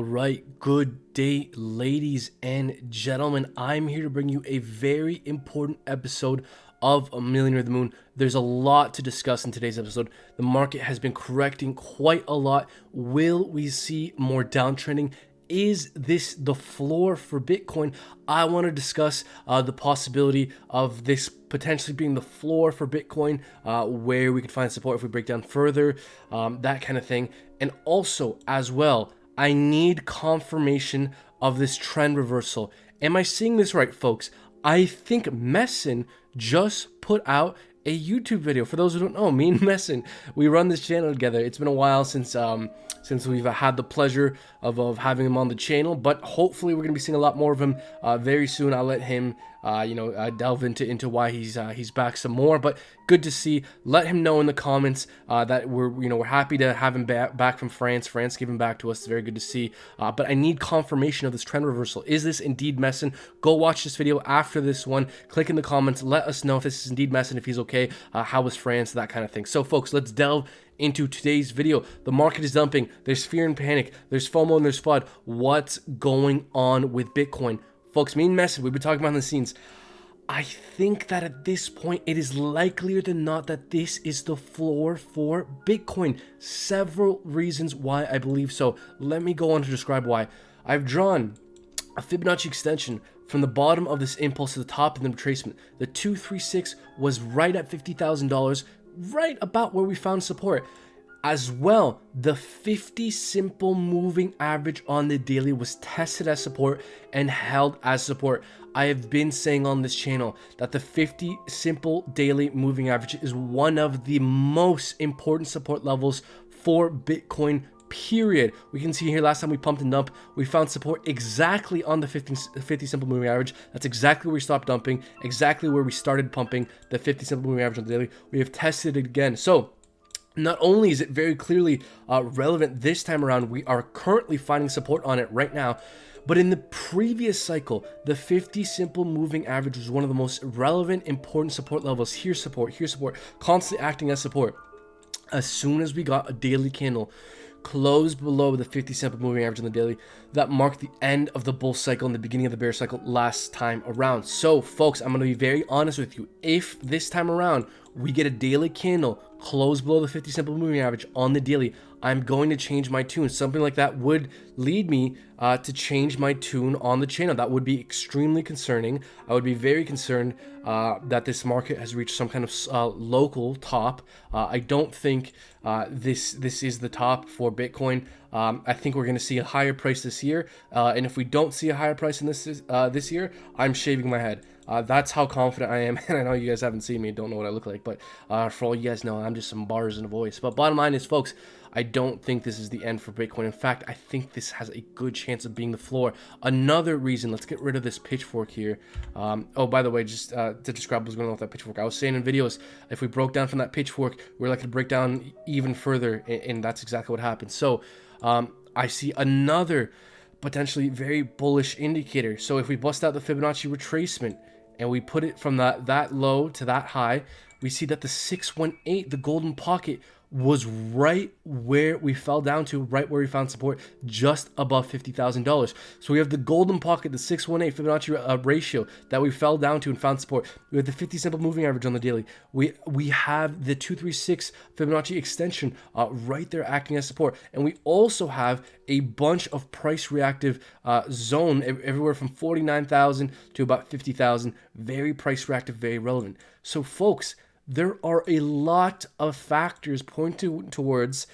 Right, good day, ladies and gentlemen. I'm here to bring you a very important episode of A Millionaire the Moon. There's a lot to discuss in today's episode. The market has been correcting quite a lot. Will we see more downtrending? Is this the floor for Bitcoin? I want to discuss the possibility of this potentially being the floor for Bitcoin, where we could find support if we break down further, that kind of thing. And also, as well, I need confirmation of this trend reversal. Am I seeing this right, folks? I think Messin just put out a YouTube video. For those who don't know, me and Messin, we run this channel together. It's been a while since we've had the pleasure of having him on the channel, but hopefully we're gonna be seeing a lot more of him very soon. I'll let him delve into why he's back some more, but good to see. Let him know in the comments that we're happy to have him back from France. France gave him back to us. It's very good to see. But I need confirmation of this trend reversal. Is this indeed Messin? Go watch this video after this one. Click in the comments. Let us know if this is indeed Messin, if he's okay. How was France? That kind of thing. So, folks, let's delve into today's video. The market is dumping. There's fear and panic. There's FOMO and there's FUD. What's going on with Bitcoin? Folks, me and Messin, we've been talking behind the scenes. I think that at this point, it is likelier than not that this is the floor for Bitcoin. Several reasons why I believe so. Let me go on to describe why. I've drawn a Fibonacci extension from the bottom of this impulse to the top of the retracement. The 236 was right at $50,000, right about where we found support. As well, the 50 simple moving average on the daily was tested as support and held as support. I have been saying on this channel that the 50 simple daily moving average is one of the most important support levels for Bitcoin, period. We can see here last time we pumped and dumped, we found support exactly on the 50 simple moving average. That's exactly where we stopped dumping, exactly where we started pumping the 50 simple moving average on the daily. We have tested it again. So not only is it very clearly relevant this time around, we are currently finding support on it right now, but in the previous cycle, the 50 simple moving average was one of the most relevant, important support levels. Here's support, constantly acting as support. As soon as we got a daily candle closed below the 50 simple moving average on the daily, that marked the end of the bull cycle and the beginning of the bear cycle last time around. So, folks, I'm going to be very honest with you. If this time around we get a daily candle close below the 50 simple moving average on the daily, I'm going to change my tune. Something like that would lead me to change my tune on the channel. That would be extremely concerning. I would be very concerned that this market has reached some kind of local top. I don't think this is the top for Bitcoin. I think we're going to see a higher price this year, and if we don't see a higher price in this year, I'm shaving my head. That's how confident I am, and I know you guys haven't seen me, don't know what I look like, but for all you guys know, I'm just some bars and a voice. But bottom line is, folks, I don't think this is the end for Bitcoin. In fact, I think this has a good chance of being the floor. Another reason, let's get rid of this pitchfork here. Oh, by the way, just to describe what's going on with that pitchfork, I was saying in videos, if we broke down from that pitchfork, we're likely to break down even further, and that's exactly what happened. So I see another potentially very bullish indicator. So if we bust out the Fibonacci retracement and we put it from that low to that high, we see that the 618, the golden pocket, was right where we fell down to, right where we found support, just above $50,000. So we have the golden pocket, the 618 Fibonacci ratio that we fell down to and found support. We have the 50 simple moving average on the daily. We have the 236 Fibonacci extension right there acting as support. And we also have a bunch of price reactive zone everywhere from 49,000 to about 50,000. Very price reactive, very relevant. So, folks, there are a lot of factors pointing towards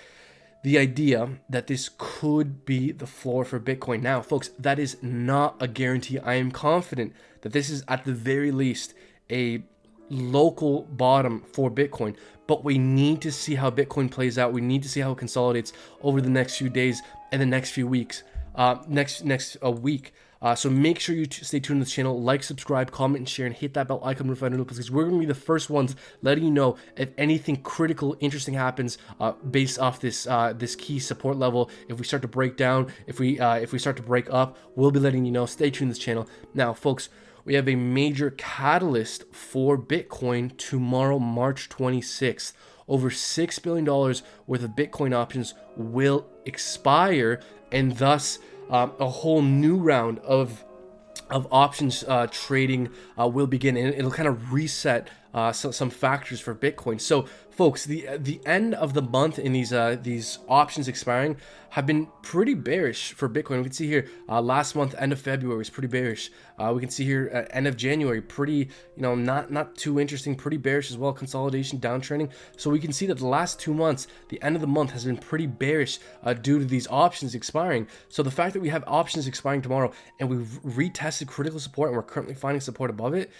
the idea that this could be the floor for Bitcoin. Now, folks, that is not a guarantee. I am confident that this is at the very least a local bottom for Bitcoin, but we need to see how Bitcoin plays out. We need to see how it consolidates over the next few days and the next few weeks, next week. So make sure you stay tuned to the channel, like, subscribe, comment, and share, and hit that bell icon because we're going to be the first ones letting you know if anything critical, interesting happens based off this key support level. If we start to break down, if we start to break up, we'll be letting you know. Stay tuned to this channel. Now, folks, we have a major catalyst for Bitcoin tomorrow, March 26th. Over $6 billion worth of Bitcoin options will expire, and thus a whole new round of options trading will begin, and it'll kind of reset some factors for Bitcoin. So, folks, the end of the month in these options expiring have been pretty bearish for Bitcoin. We can see here last month, end of February, was pretty bearish. We can see here end of January, pretty, not too interesting, pretty bearish as well. Consolidation, downtrending. So we can see that the last 2 months, the end of the month has been pretty bearish due to these options expiring. So the fact that we have options expiring tomorrow and we've retested critical support and we're currently finding support above it,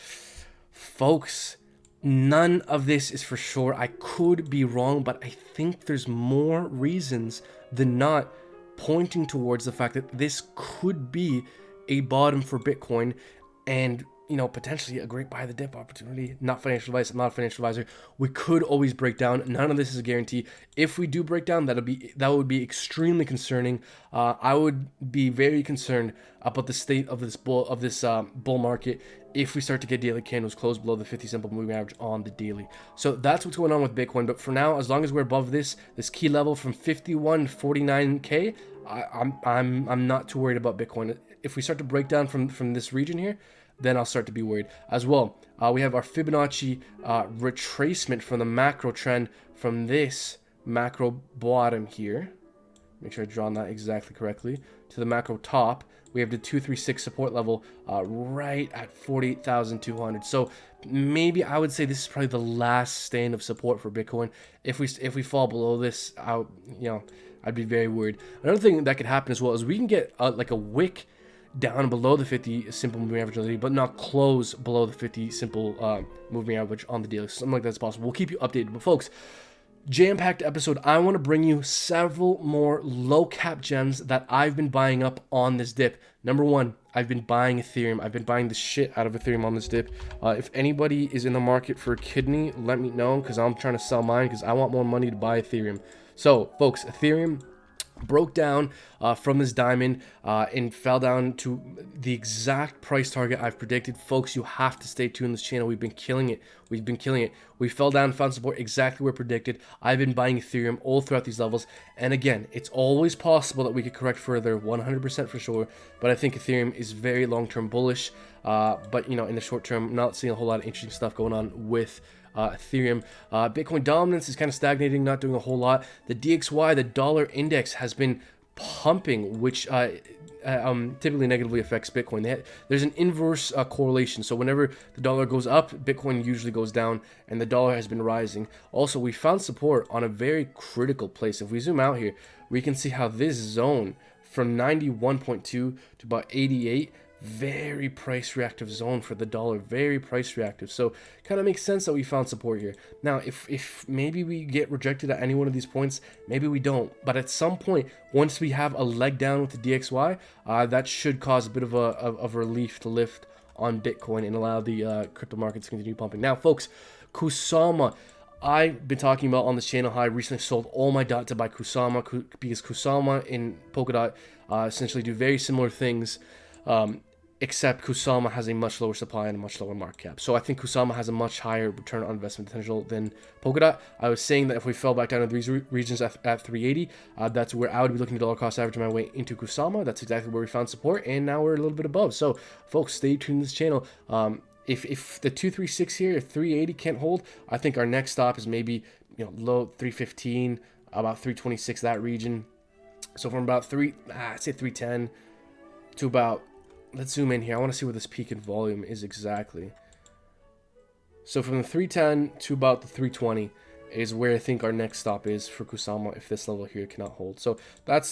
folks, none of this is for sure. I could be wrong, but I think there's more reasons than not pointing towards the fact that this could be a bottom for Bitcoin and, potentially a great buy the dip opportunity. Not financial advice. I'm not a financial advisor. We could always break down. None of this is a guarantee. If we do break down, that would be extremely concerning. I would be very concerned about the state of this bull market if we start to get daily candles close below the 50 simple moving average on the daily. So that's what's going on with Bitcoin. But for now, as long as we're above this key level from 51.49K, I'm not too worried about Bitcoin. If we start to break down from this region here, then I'll start to be worried as well. We have our Fibonacci retracement from the macro trend from this macro bottom here. Make sure I draw on that exactly correctly. To the macro top, we have the 236 support level right at 48,200. So maybe I would say this is probably the last stand of support for Bitcoin. If we fall below this, I'd be very worried. Another thing that could happen as well is we can get like a wick down below the 50 simple moving average on the daily, but not close below the 50 simple moving average on the daily. Something like that's possible. We'll keep you updated. But folks, jam-packed episode. I want to bring you several more low-cap gems that I've been buying up on this dip. Number one, I've been buying Ethereum. I've been buying the shit out of Ethereum on this dip. If anybody is in the market for a kidney, let me know, because I'm trying to sell mine because I want more money to buy Ethereum. So, folks, Ethereum broke down from this diamond and fell down to the exact price target I've predicted. Folks, you have to stay tuned on this channel. We've been killing it. We fell down, found support exactly where predicted. I've been buying Ethereum all throughout these levels. And again, it's always possible that we could correct further, 100% for sure. But I think Ethereum is very long-term bullish. But, in the short term, I'm not seeing a whole lot of interesting stuff going on with Ethereum. Bitcoin dominance is kind of stagnating, not doing a whole lot. The DXY, the dollar index, has been pumping, which typically negatively affects Bitcoin. There's an inverse correlation. So whenever the dollar goes up, Bitcoin usually goes down, and the dollar has been rising. Also, we found support on a very critical place. If we zoom out here, we can see how this zone from 91.2 to about 88, very price reactive zone for the dollar, very price reactive. So kind of makes sense that we found support here. Now, if maybe we get rejected at any one of these points, maybe we don't. But at some point, once we have a leg down with the DXY, that should cause a bit of a relief to lift on Bitcoin and allow the crypto markets to continue pumping. Now, folks, Kusama. I've been talking about on this channel how I recently sold all my DOT to buy Kusama because Kusama and Polkadot essentially do very similar things. Except Kusama has a much lower supply and a much lower market cap. So I think Kusama has a much higher return on investment potential than Polkadot. I was saying that if we fell back down to these regions at 380, that's where I would be looking to dollar cost average my way into Kusama. That's exactly where we found support, and now we're a little bit above. So folks, stay tuned to this channel. If the 236 here, if 380 can't hold, I think our next stop is maybe low 315, about 326, that region. So from about I'd say 310 to about, let's zoom in here. I want to see what this peak in volume is exactly. So from the 310 to about the 320 is where I think our next stop is for Kusama if this level here cannot hold. So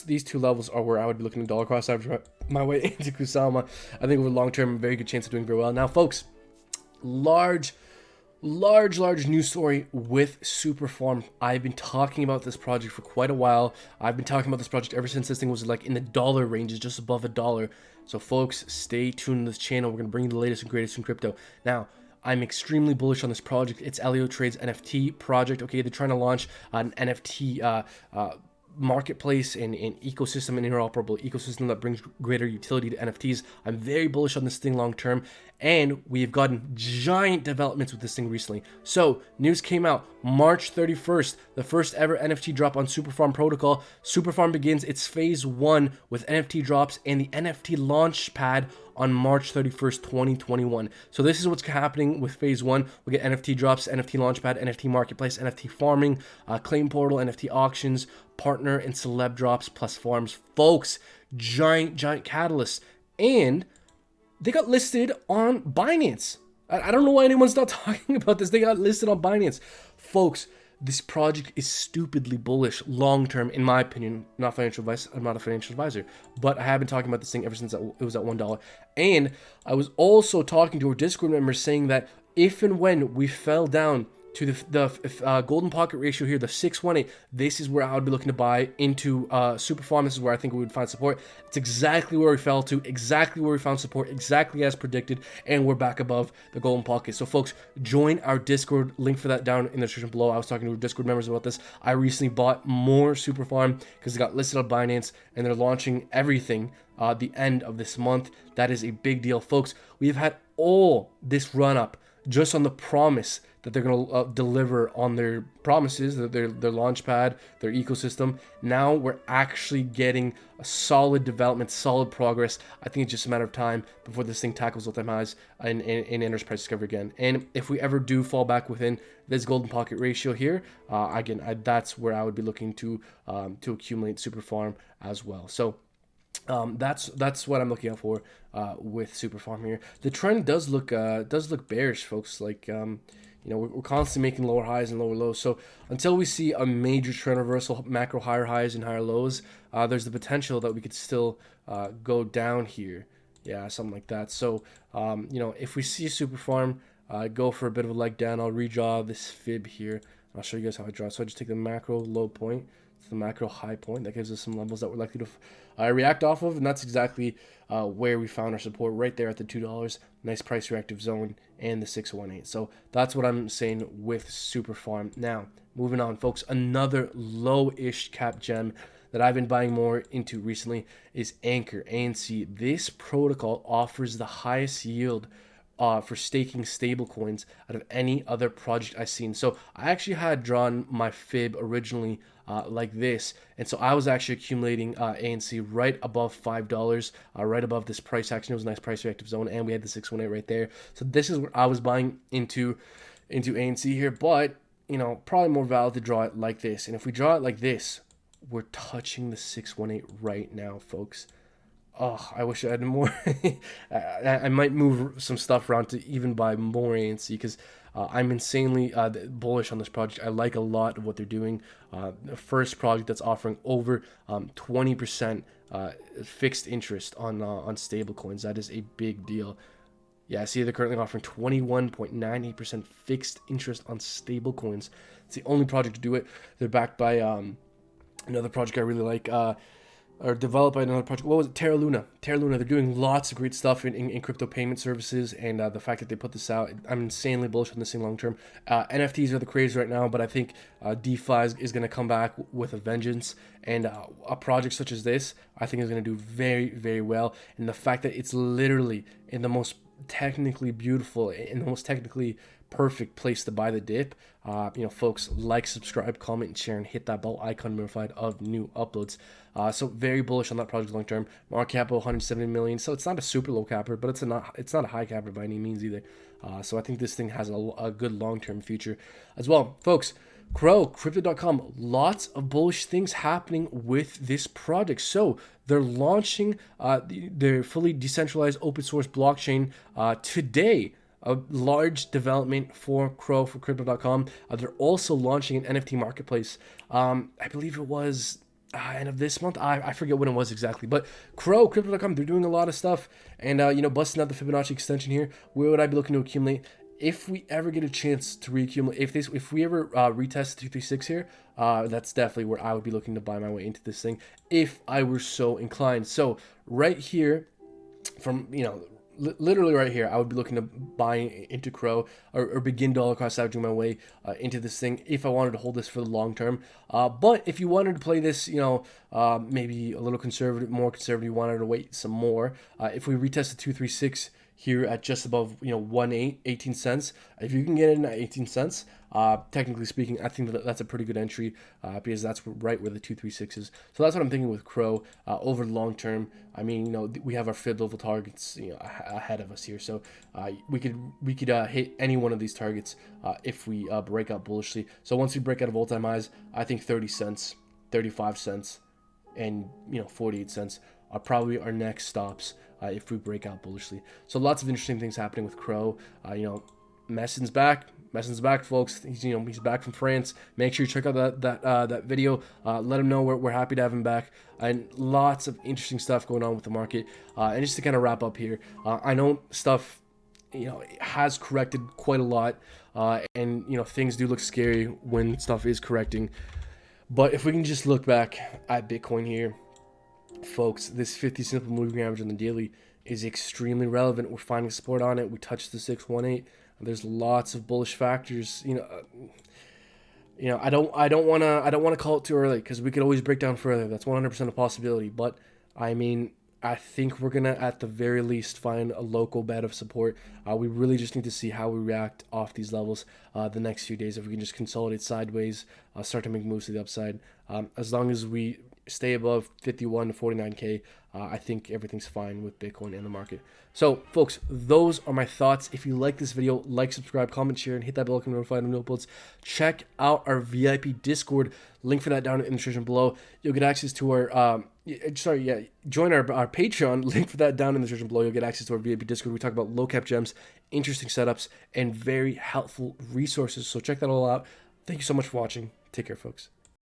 these two levels are where I would be looking to dollar cost average my way into Kusama. I think over long term, very good chance of doing very well. Now, folks, large news story with Superfarm. I've been talking about this project for quite a while. I've been talking about this project ever since this thing was like in the dollar ranges, just above $1. So folks, stay tuned to this channel. We're going to bring you the latest and greatest in crypto. Now, I'm extremely bullish on this project. It's Elio Trade's NFT project. Okay, they're trying to launch an NFT marketplace and ecosystem, and interoperable ecosystem that brings greater utility to NFTs. I'm very bullish on this thing long term, and we've gotten giant developments with this thing recently. So news came out March 31st, the first ever NFT drop on Superfarm protocol. Superfarm begins its phase 1 with NFT drops and the NFT launch pad on March 31st, 2021. So this is what's happening with phase 1. We get NFT drops, NFT launchpad, NFT marketplace, NFT farming, claim portal, NFT auctions, partner and celeb drops, plus farms. Folks, giant catalysts. And they got listed on Binance. I don't know why anyone's not talking about this. They got listed on Binance. Folks, this project is stupidly bullish long term, in my opinion. Not financial advice. I'm not a financial advisor, but I have been talking about this thing ever since it was at $1. And I was also talking to our Discord members saying that if and when we fell down to the golden pocket ratio here, the 618, this is where I would be looking to buy into Superfarm. This is where I think we would find support. It's exactly where we fell to, exactly where we found support, exactly as predicted, and we're back above the golden pocket. So folks, join our Discord, link for that down in the description below. I was talking to Discord members about this. I recently bought more Superfarm because it got listed on Binance, and they're launching everything the end of this month. That is a big deal, folks. We've had all this run up just on the promise that they're going to deliver on their promises, their launch pad, their ecosystem. Now we're actually getting a solid development, solid progress. I think it's just a matter of time before this thing tackles all-time highs and enters price discovery again. And if we ever do fall back within this golden pocket ratio here, again, that's where I would be looking to accumulate Superfarm as well. So that's what I'm looking out for with Superfarm here. The trend does look bearish, folks. Like we're constantly making lower highs and lower lows. So until we see a major trend reversal, macro higher highs and higher lows, there's the potential that we could still go down here. Yeah, something like that. So if we see Superfarm go for a bit of a leg down, I'll redraw this fib here. I'll show you guys how I draw. So I just take the macro low point to the macro high point. That gives us some levels that we're likely to react off of, and that's exactly where we found our support right there at the $2. Nice price reactive zone and the 618. So that's what I'm saying with Superfarm. Now, moving on, folks, another low-ish cap gem that I've been buying more into recently is Anchor, ANC. This protocol offers the highest yield for staking stablecoins out of any other project I've seen. So I actually had drawn my fib originally like this, and so I was actually accumulating ANC right above $5, right above this price action. It was a nice price reactive zone, and we had the 618 right there. So this is where I was buying into ANC here, but probably more valid to draw it like this. And if we draw it like this, we're touching the 618 right now, folks. Oh, I wish I had more. I might move some stuff around to even buy more ANC because I'm insanely bullish on this project. I like a lot of what they're doing. The first project that's offering over 20% fixed interest on stable coins. That is a big deal. Yeah, I see they're currently offering 21.98% fixed interest on stable coins. It's the only project to do it. They're backed by another project I really like. Or developed by another project. What was it? Terra Luna. They're doing lots of great stuff in crypto payment services, and the fact that they put this out, I'm insanely bullish on this thing long term. NFTs are the craze right now, but I think DeFi is going to come back with a vengeance, and a project such as this, I think is going to do very, very well. And the fact that it's literally in the most technically beautiful, in the most technically perfect place to buy the dip. Folks, like, subscribe, comment, and share, and hit that bell icon notified of new uploads. So very bullish on that project long term. Market cap of 170 million. So it's not a super low capper, but it's not a high capper by any means either. So I think this thing has a good long term future as well, folks. Crypto.com, lots of bullish things happening with this project. So they're launching their fully decentralized open source blockchain today. A large development for Crypto.com. They're also launching an NFT marketplace. I believe it was end of this month. I forget when it was exactly. But Crypto.com, they're doing a lot of stuff. And, busting out the Fibonacci extension here. Where would I be looking to accumulate? If we ever get a chance to reaccumulate, if we ever retest 236 here, that's definitely where I would be looking to buy my way into this thing if I were so inclined. So right here, from literally right here, I would be looking to buy into Crow, or begin dollar cost averaging my way into this thing if I wanted to hold this for the long term. But if you wanted to play this, maybe a little conservative, more conservative, you wanted to wait some more. If we retest the 236 here at just above 18 cents, if you can get in at 18 cents, technically speaking, I think that's a pretty good entry because that's right where the 236 is. So that's what I'm thinking with Crow over the long term. I mean, we have our fib level targets ahead of us here, so we could hit any one of these targets if we break out bullishly. So once we break out of all-time highs, I think 30 cents, 35 cents, and 48 cents are probably our next stops if we break out bullishly. So lots of interesting things happening with Crow. Messin's back. Messin's back, folks. He's back from France. Make sure you check out that video. Let him know we're happy to have him back. And lots of interesting stuff going on with the market. And just to kind of wrap up here, I know stuff has corrected quite a lot, and things do look scary when stuff is correcting. But if we can just look back at Bitcoin here, folks, this 50 simple moving average on the daily is extremely relevant. We're finding support on it. We touched the 618. There's lots of bullish factors. I don't want to call it too early because we could always break down further. That's 100% a possibility. But I think we're gonna at the very least find a local bed of support. We really just need to see how we react off these levels the next few days. If we can just consolidate sideways, start to make moves to the upside. As long as we stay above 51 to 49K, I think everything's fine with Bitcoin and the market. So, folks, those are my thoughts. If you like this video, like, subscribe, comment, share, and hit that bell icon to be notified of new uploads. Check out our VIP Discord. Link for that down in the description below. You'll get access to our join our Patreon. Link for that down in the description below. You'll get access to our VIP Discord. We talk about low cap gems, interesting setups, and very helpful resources. So check that all out. Thank you so much for watching. Take care, folks.